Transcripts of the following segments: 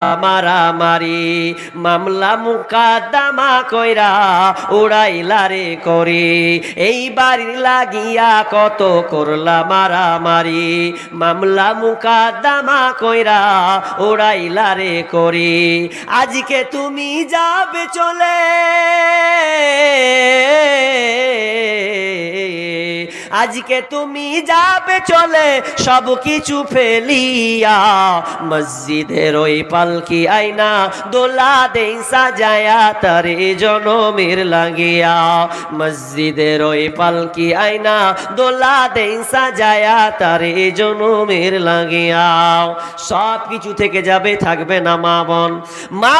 মারামারি মামলা মুকাদ্দমা কইরা উড়াইলারে করে এই বাড়ির লাগিয়া কত করলা মারামারি মামলা মুকাদ্দমা কইরা উড়াইলারে করে আজকে তুমি যাবে চলে আজকে তুমি যাবে চলে সব কিছু ফেলিয়া মসজিদের ওই পালকি আইনা দোলা দেই সাজায়া তারে জনমের লাগিয়া মসজিদের ওই পালকি আইনা দোলা দেই সাজায়া তারে জনমের লাগিয়া সব কিছু থেকে যাবে থাকবে না মা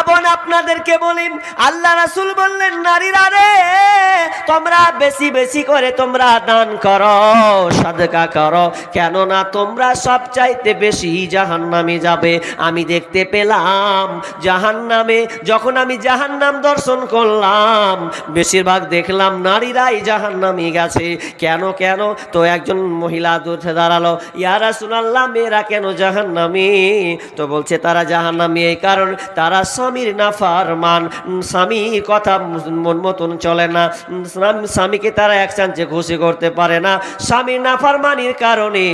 বোন আপনাদেরকে বলি আল্লাহ রাসূল বললেন নারীরা রে তোমরা বেশি বেশি করে তোমরা দান করো সাদকা করো কেননা তোমরা সব চাইতে বেশি জাহান্নামে যাবে আমি দেখতে পেলাম জাহান্নামে যখন আমি জাহান্নাম দর্শন করলাম বেশিরভাগ দেখলাম নারীরাই জাহান্নামে গেছে কেন তো একজন মহিলা উঠে দাঁড়ালো ইয়া রাসূলুল্লাহ মেয়েরা কেন জাহান্নামে তো বলছে তারা জাহান্নামে এই কারণ তারা স্বামীর নাফরমান স্বামীর কথা মন মতন চলে না স্বামীকে তারা এক চান্সে খুশি করতে পারে না স্বামীর নাফরমানির কারণে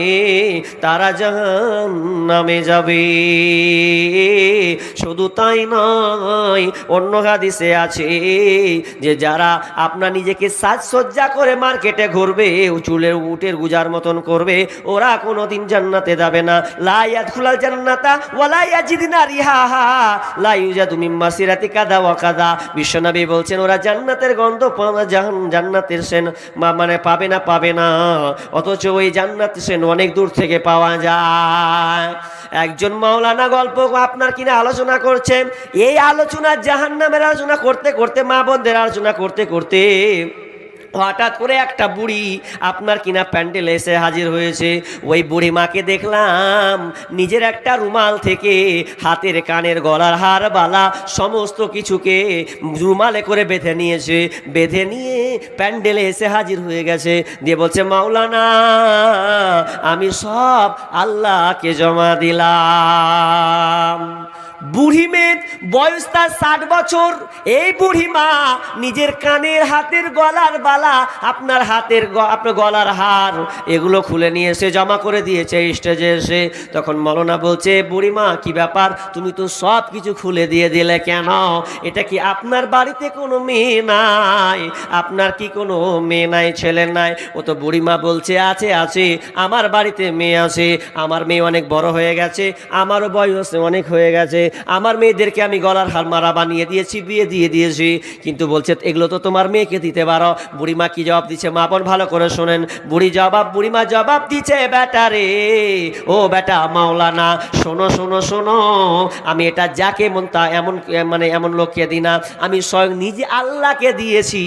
তারা জাহান্নামে যাবে শুধু তাই নয় অন্য হাদিসে আছে যে যারা আপনার নিজেকে সাজসজ্জা করে মার্কেটে ঘুরবে চুলের উটের গুজার মতন করবে ওরা কোনোদিন জান্নাতে যাবে না লা ইয়াদখুলাল জান্নাতা ওয়ালা ইয়াজিদনা রিহাহা লা ইউজাদু মিন মাসিরাতি কাদা ওয়া কাদা বিশ্বনবী বলছেন ওরা জান্নাতের গন্ধ জান্নাতের সেন মানে পাবে না অথচ ওই জান্নাতের সেন অনেক দূর থেকে পাওয়া যায় একজন মাওলানা গল্প আপনার কিনা আলোচনা করছে এই আলোচনা জাহান্নামের আলোচনা করতে করতে মা বোনদের আলোচনা করতে করতে হঠাৎ করে একটা বুড়ি আপনার কিনা প্যান্ডেলে এসে হাজির হয়েছে ওই বুড়ি মাকে দেখলাম নিজের একটা রুমাল থেকে হাতের কানের গলার হার বালা সমস্ত কিছুকে রুমালে করে বেঁধে নিয়েছে বেঁধে নিয়ে প্যান্ডেলে এসে হাজির হয়ে গেছে দিয়ে বলছে মাওলানা আমি সব আল্লাহকে জমা দিলাম বুড়ি মেয়ে বয়স তার 60 বছর এই বুড়ি মা নিজের কানের হাতের গলার বালা আপনার গলার হার এগুলো খুলে নিয়ে এসে জমা করে দিয়েছে স্টেজে এসে তখন মৌলানা বলছে বুড়ি মা কি ব্যাপার তুমি তো সব কিছু খুলে দিয়ে দিলে কেন এটা কি আপনার বাড়িতে কোনো মেয়ে নাই আপনার কি কোনো মেয়ে নাই ছেলে নাই ও তো বুড়ি মা বলছে আছে আমার বাড়িতে মেয়ে আছে আমার মেয়ে অনেক বড় হয়ে গেছে আমারও বয়স অনেক হয়ে গেছে আমার মেয়েদেরকে আমি গলার হার মারা বানিয়ে দিয়েছি বিয়ে দিয়ে দিয়েছি কিন্তু বলছে এগুলো তো তোমার মেয়েকে দিতে পারো বুড়িমা কি জবাব দিচ্ছে মা বোন ভালো করে শোনেন বুড়িমা জবাব দিচ্ছে বেটা রে ও বেটা মাওলানা শোনো আমি এটা যাকে মন তা এমন লোককে দিই না আমি স্বয়ং নিজে আল্লাহকে দিয়েছি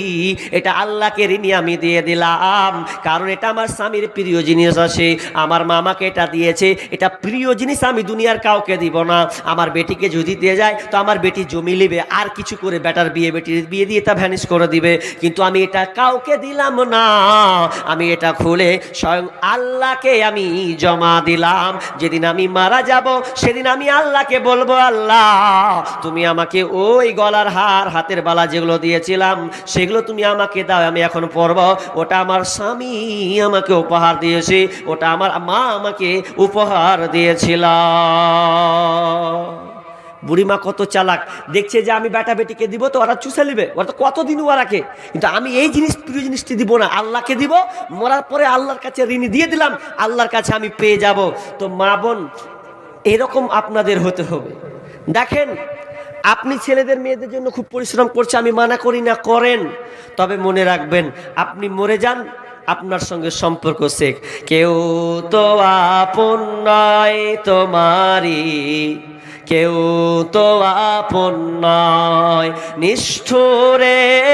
এটা আল্লাহকে ঋণী আমি দিয়ে দিলাম কারণ এটা আমার স্বামীর প্রিয় জিনিস আছে আমার মামাকে এটা দিয়েছে এটা প্রিয় জিনিস আমি দুনিয়ার কাউকে দিব না আমার বেটিকে যদি দিয়ে যায় তো আমার বেটি জমি নেবে আর কিছু করে বেটার বেটির বিয়ে দিয়ে তা ভ্যানিশ করে দিবে কিন্তু আমি এটা কাউকে দিলাম না আমি এটা খুলে স্বয়ং আল্লাহকে আমি জমা দিলাম যেদিন আমি মারা যাব সেদিন আমি আল্লাহকে বলবো আল্লাহ তুমি আমাকে ওই গলার হার হাতের বালা যেগুলো দিয়েছিলাম সেগুলো তুমি আমাকে দাও আমি এখন পরব ওটা আমার স্বামী আমাকে উপহার দিয়েছে ওটা আমার মা আমাকে উপহার দিয়েছিল বুড়িমা কত চালাক দেখছে যে আমি বেটা বেটিকে দিব তো ওরা চুষে নেবে ওরা তো কতদিন ওরা রাখে কিন্তু আমি এই প্রিয় জিনিসটি দিব না আল্লাহকে দিব মরার পরে আল্লাহর কাছে ঋণী দিয়ে দিলাম আল্লাহর কাছে আমি পেয়ে যাব তো মা বোন এরকম আপনাদের হতে হবে দেখেন আপনি ছেলেদের মেয়েদের জন্য খুব পরিশ্রম করছে আমি মানা করি না করেন তবে মনে রাখবেন আপনি মরে যান আপনার সঙ্গে সম্পর্ক শেখ কেউ তো আপন নয় তোমারই কেউ তো আপন নয় নিষ্ঠুর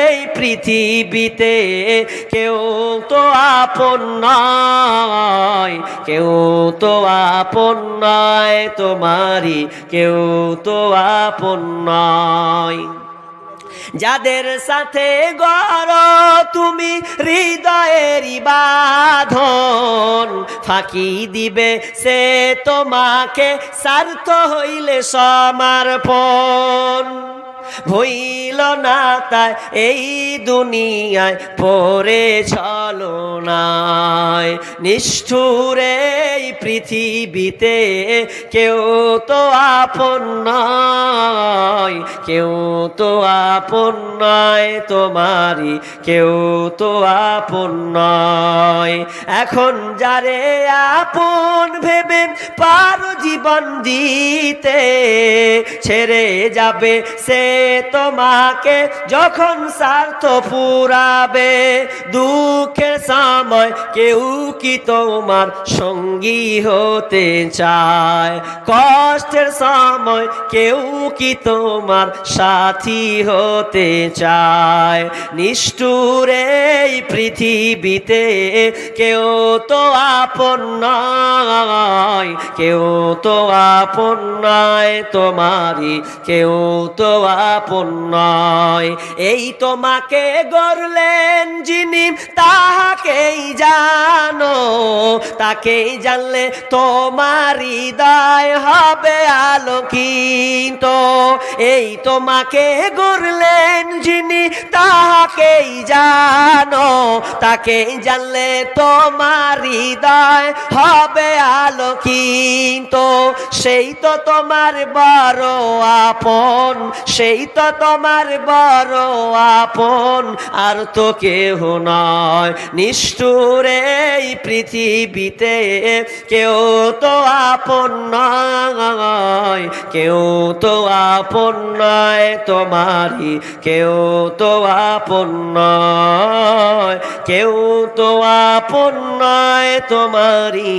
এই পৃথিবীতে কেউ তো আপন নয় কেউ তো আপন নয় তোমারই কেউ তো আপন নয় যাদের সাথে গড়ো তুমি হৃদয়েরই বাঁধন, ফাঁকি দিবে সে তোমাকে স্বার্থ হইলে সমর্পণ। ভইল না তাই এই দুনিয়ায় পড়ে ছলনায়, নিষ্ঠুরে এই পৃথিবীতে কেউ তো আপন নয়, কেউ তো আপন নয় তোমারই, কেউ তো আপন নয়। এখন যারে আপন ভেবে পারো জীবন দিতে, ছেড়ে যাবে সে তোমাকে যখন স্বার্থ পুরাবে। দুঃখের সময় কেউ কি তোমার সঙ্গী হতে চায়, কষ্টের সময় কেউ কি তোমার সাথী হতে চায়। নিষ্ঠুরে এই পৃথিবীতে কেউ তো আপন নয়, কেউ তো আপন নয় তোমারই, কেউ তো আপন নয়। এই তোমাকে গড়লেন যিনি তাহাকেই জানো, তাকেই জানলে তোমার হৃদয় হবে আলোকিত। এই তোমাকে গড়লেন যিনি তাহাকেই জানো, তাকেই জানলে তোমার হৃদয় হবে আলোকিত। সেই তো তোমার বড় আপন, সেই তো তোমার বড় আপন, আর তো কেহ নয়। নিষ্ঠুরে এই পৃথিবীতে কেউ তো আপন নয়, কেউ তো আপন নয় তোমারই, কেউ তো আপন নয়, কেউ তো আপন নয় তোমারই,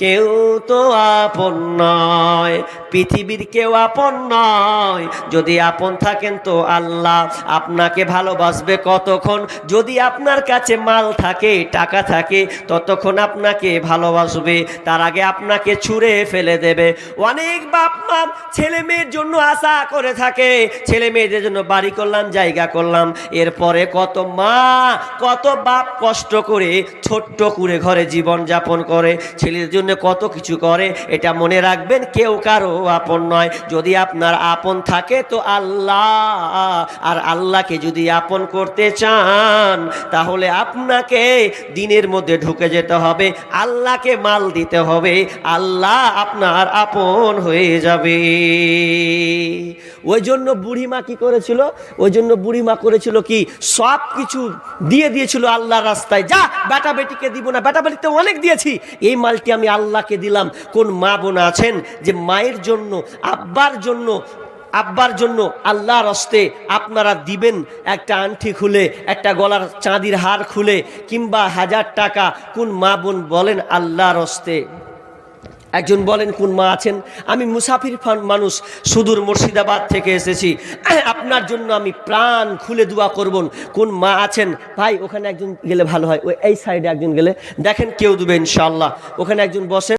কেউ তো আপন নয়। পৃথিবীর কেউ আপন নয়। যদি আপন থাকেন তো আল্লাহ আপনাকে ভালোবাসবে কতক্ষণ? যদি আপনার কাছে মাল থাকে, টাকা থাকে, ততক্ষণ আপনাকে ভালোবাসবে, তার আগে আপনাকে ছুঁড়ে ফেলে দেবে। অনেক বাপ মা ছেলে মেয়ের জন্য আশা করে থাকে, ছেলে মেয়েদের জন্য বাড়ি করলাম, জায়গা করলাম, এরপরে কত মা কত বাপ কষ্ট করে ছোট্ট করে ঘরে জীবন যাপন করে, ছেলের জন্য কত কিছু করে। এটা মনে রাখবেন, কেউ কারো আপন নয়। যদি আপনার আপন থাকে তো আল্লাহ, আর আল্লাহকে যদি আপন করতে চান তাহলে আপনাকে দিনের মধ্যে ঢুকে যেতে হবে, আল্লাহকে মাল দিতে হবে, আল্লাহ আপনার আপন হয়ে যাবে। ওই জন্য বুড়িমা কি করেছিল? ওই জন্য বুড়িমা করেছিল কি, সব কিছু দিয়ে দিয়েছিল আল্লাহর রাস্তায়। যা, বেটা বেটিকে দিব না, বেটা বেটিতে অনেক দিয়েছি, এই মালটি আমি আল্লাহকে দিলাম। কোন মা বোন আছেন যে মায়ের জন্য, আব্বার জন্য আল্লাহর হস্তে আপনারা দিবেন একটা আংটি খুলে, একটা গলার চাঁদির হার খুলে, কিংবা 1000 টাকা? কোন মা বোন বলেন আল্লাহর হস্তে? একজন বলেন কোন মা আছেন? আমি মুসাফির মানুষ, সুদূর মুর্শিদাবাদ থেকে এসেছি, আপনার জন্য আমি প্রাণ খুলে দোয়া করব। কোন মা আছেন? ভাই ওখানে একজন গেলে ভালো হয়, ওই এই সাইডে একজন গেলে দেখেন, কেউ দেবে ইনশাআল্লাহ। ওখানে একজন বসেন।